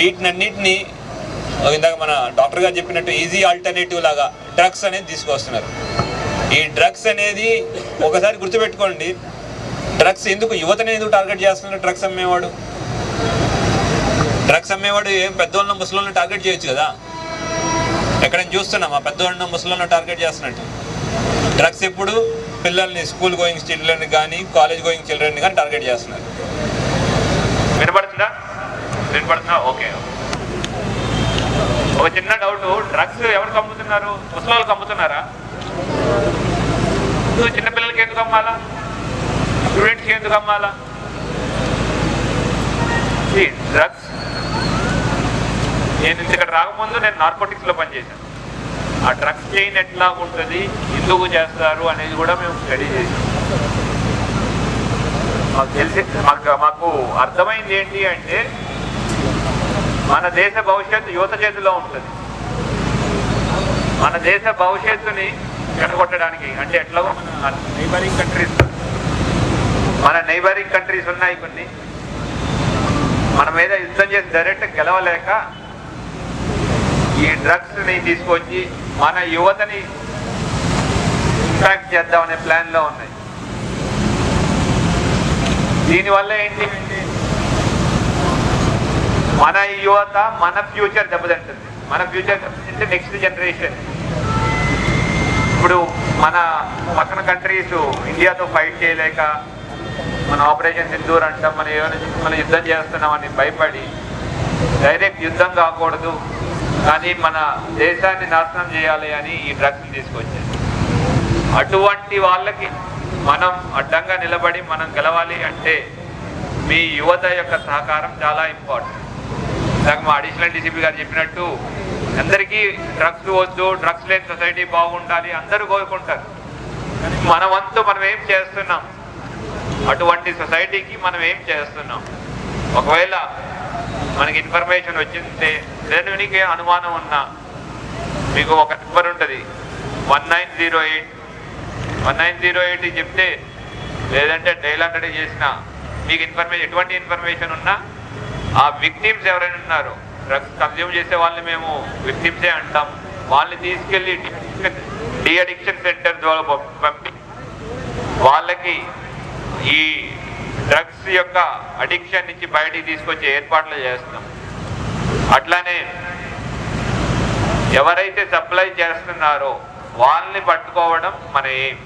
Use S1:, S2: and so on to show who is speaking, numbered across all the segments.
S1: వీటినన్నిటిని ఇందాక మన డాక్టర్ గారు చెప్పినట్టు ఈజీ ఆల్టర్నేటివ్ లాగా డ్రగ్స్ అనేది తీసుకొస్తున్నారు. ఈ డ్రగ్స్ అనేది ఒకసారి గుర్తుపెట్టుకోండి, డ్రగ్స్ ఎందుకు యువతని ఎందుకు టార్గెట్ చేస్తున్నారు? డ్రగ్స్ అమ్మేవాడు ఏం పెద్దవాళ్ళని ముసలిని టార్గెట్ చేయొచ్చు కదా. ఎక్కడైనా చూస్తున్నాం ఆ పెద్దవాళ్ళని ముసలిని టార్గెట్ చేస్తున్నట్టు. డ్రగ్స్ ఎప్పుడు పిల్లల్ని, స్కూల్ గోయింగ్ చిల్డ్రన్ కానీ కాలేజ్ గోయింగ్ చిల్డ్రన్ కానీ టార్గెట్ చేస్తున్నారు. వినపడుతుందా? ఓకే. ఒక చిన్న డౌట్, డ్రగ్స్ ఎవరికి అమ్ముతున్నారు? ముసలికి అమ్ముతున్నారా? చిన్నపిల్లలకి ఎందుకు అమ్మాలా? స్టూడెంట్స్కి ఎందుకు అమ్మాలా? డ్రగ్స్, నేను ఇక్కడ రాకముందు నేను నార్కోటిక్స్లో పనిచేశాను. ఆ డ్రగ్స్ చైన్ ఎట్లా ఉంటుంది, ఎందుకు చేస్తారు అనేది కూడా మేము స్టడీ చేసాం. మాకు తెలిసి మాకు అర్థమైంది ఏంటి అంటే, మన దేశ భవిష్యత్తు యువత చేతిలో ఉంటుంది. మన దేశ భవిష్యత్తుని చెడగొట్టడానికి అంటే ఎట్లా మన నైబరింగ్ కంట్రీస్ ఉన్నాయి కొన్ని, మన మీద యుద్ధం చేసి డైరెక్ట్ గెలవలేక ఈ డ్రగ్స్ని తీసుకొచ్చి మన యువతని ఇంపాక్ట్ చేద్దామనే ప్లాన్లో ఉన్నాయి. దీనివల్ల ఏంటి అంటే మన యువత, మన ఫ్యూచర్ దెబ్బతింటుంది. మన ఫ్యూచర్ దెబ్బతింటే నెక్స్ట్ జనరేషన్. ఇప్పుడు మన పక్కన కంట్రీస్ ఇండియాతో ఫైట్ చేయలేక మన ఆపరేషన్ సింధూర్ అంటాం, మనం యుద్ధం చేస్తున్నామని భయపడి డైరెక్ట్ యుద్ధం కాకూడదు కానీ మన దేశాన్ని నాశనం చేయాలి అని ఈ డ్రగ్స్ తీసుకొచ్చారు. అటువంటి వాళ్ళకి మనం అడ్డంగా నిలబడి మనం గెలవాలి అంటే మీ యువత యొక్క సహకారం చాలా ఇంపార్టెంట్. ఇందాక మా అడిషనల్ డీసీపీ గారు చెప్పినట్టు అందరికీ డ్రగ్స్ వద్దు, డ్రగ్స్ లేని సొసైటీ బాగుండాలి అందరూ కోరుకుంటారు. మన వంతు మనం ఏం చేస్తున్నాం, అటువంటి సొసైటీకి మనం ఏం చేస్తున్నాం? ఒకవేళ మనకి ఇన్ఫర్మేషన్ వచ్చింటే, లేదా మీకు అనుమానం ఉన్నా మీకు ఒక నెంబర్ ఉంటుంది 1908 చెప్తే, లేదంటే డైల్ 100 చేసిన మీకు ఇన్ఫర్మేషన్, ఎటువంటి ఇన్ఫర్మేషన్ ఉన్నా ఆ విక్టిమ్స్ ఎవరైనా ఉన్నారో, డ్రగ్స్ కన్జ్యూమ్ చేసే వాళ్ళని మేము విక్టిమ్సే అంటాం, వాళ్ళని తీసుకెళ్ళి డి అడిక్షన్ సెంటర్ ద్వారా పంపి వాళ్ళకి ఈ డ్రగ్స్ యొక్క అడిక్షన్ నుంచి బయటికి తీసుకొచ్చే ఏర్పాట్లు చేస్తాం. అట్లానే ఎవరైతే సప్లై చేస్తున్నారో వాళ్ళని పట్టుకోవడం మన ఏం.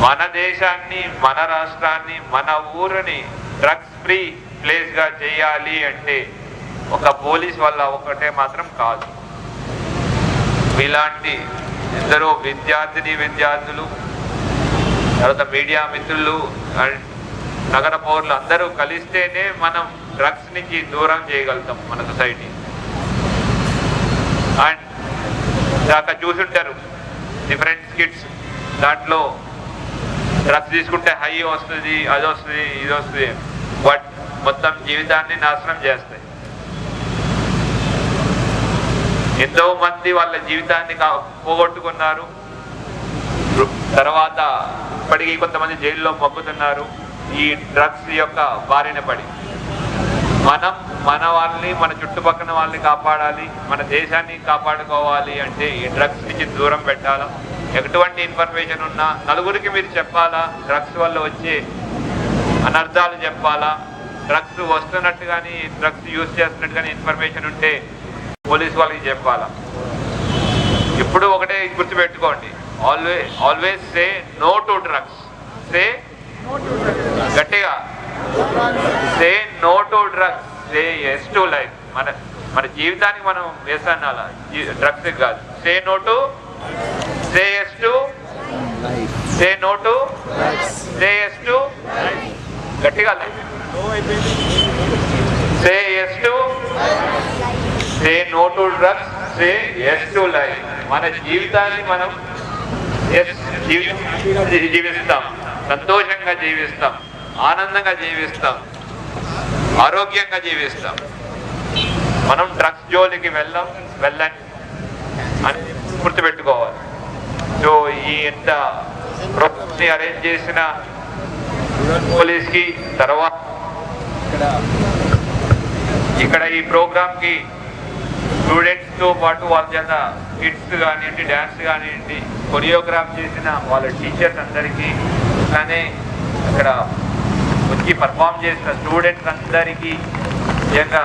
S1: మన దేశాన్ని, మన రాష్ట్రాన్ని, మన ఊరిని డ్రగ్స్ ఫ్రీ ప్లేస్గా చేయాలి అంటే ఒక పోలీస్ వల్ల ఒకటే మాత్రం కాదు. ఇలాంటి ఎందరో విద్యార్థులు, తర్వాత మీడియా మిత్రులు, నగర పౌరులు అందరూ కలిస్తేనే మనం డ్రగ్స్ నుంచి దూరం చేయగలుగుతాం మన సొసైటీ. అండ్ దాకా చూసుంటారు డిఫరెంట్ స్కిట్స్, దాంట్లో డ్రగ్స్ తీసుకుంటే హై వస్తుంది, అది వస్తుంది, ఇది వస్తుంది, బట్ మొత్తం జీవితాన్ని నాశనం చేస్తాయి. ఎంతో మంది వాళ్ళ జీవితాన్ని పోగొట్టుకున్నారు. తర్వాత ఇప్పటికీ కొంతమంది జైల్లో మగ్గుతున్నారు ఈ డ్రగ్స్ యొక్క బారిన పడి. మనం మన వాళ్ళని, మన చుట్టుపక్కల వాళ్ళని కాపాడాలి, మన దేశాన్ని కాపాడుకోవాలి అంటే ఈ డ్రగ్స్ నుంచి దూరం పెట్టాలా. ఎటువంటి ఇన్ఫర్మేషన్ ఉన్నా నలుగురికి మీరు చెప్పాలా, డ్రగ్స్ వల్ల వచ్చే అనర్థాలు చెప్పాలా. డ్రగ్స్ వస్తున్నట్టు కానీ, డ్రగ్స్ యూజ్ చేస్తున్నట్టు కానీ ఇన్ఫర్మేషన్ ఉంటే పోలీస్ వాళ్ళకి చెప్పాలా. ఇప్పుడు ఒకటే గుర్తుపెట్టుకోండి, always say no to drugs. Say గట్టిగా, say no to drugs, say yes to life. మన జీవితానికి మనం వేసానాలా, డ్రగ్స్ కాదు. Say no to, say yes to, say no to, say yes to, గట్టిగా say yes to, say no to drugs, say yes to life. మన జీవితాన్ని మనం జీవిస్తాం, సంతోషంగా జీవిస్తాం, ఆనందంగా జీవిస్తాం, ఆరోగ్యంగా జీవిస్తాం. మనం డ్రగ్స్ జోలికి వెళ్ళండి అని గుర్తుపెట్టుకోవాలి. సో ఈ ఎంత ప్రోగ్రామ్ని అరేంజ్ చేసిన పోలీస్కి, తర్వాత ఇక్కడ ఈ ప్రోగ్రామ్కి స్టూడెంట్స్తో పాటు వాళ్ళ చేత కిడ్స్ కానివ్వండి, డ్యాన్స్ కానివ్వండి, కొరియోగ్రాఫ్ చేసిన వాళ్ళ టీచర్స్ అందరికీ, అలానే అక్కడ వచ్చి పర్ఫామ్ చేసిన స్టూడెంట్స్ అందరికీ నిజంగా